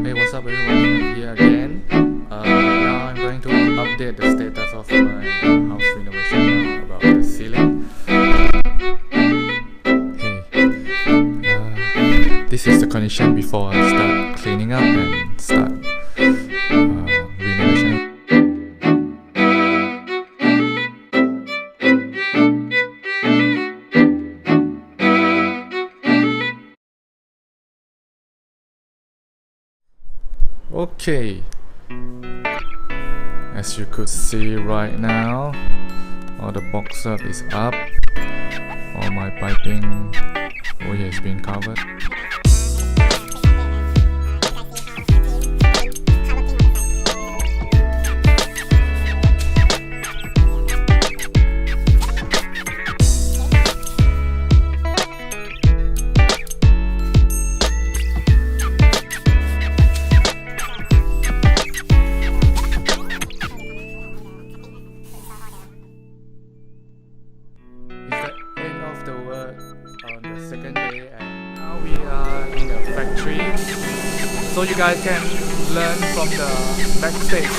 Hey, what's up everyone, I'm here again. Now I'm going to update the status of my house renovation now about the ceiling. Hey, this is the condition before I start cleaning up and start renovation. Okay, as you could see right now, all the box up is up, all my piping over here has been covered. The work on the second day, and now we are in the factory, so you guys can learn from the backstage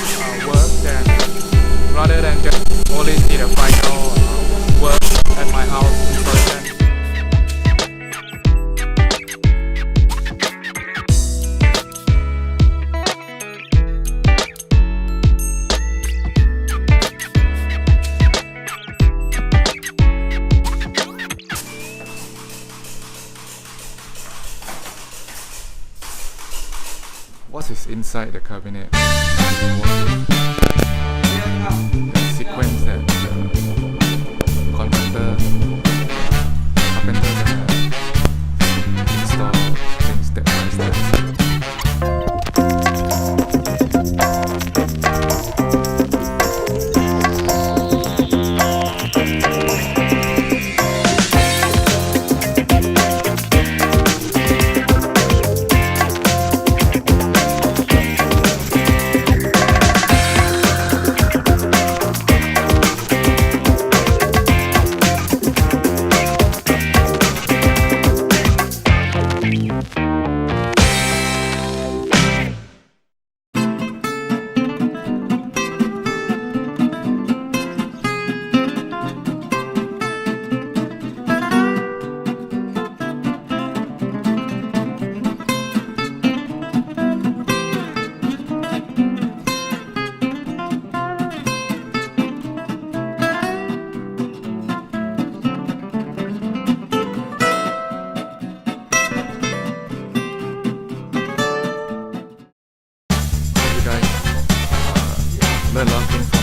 work then, rather than just only see the final work at my house in person. What is inside the cabinet? The sequence that the contractor, carpenter gonna install things step by step. Learn a lot of things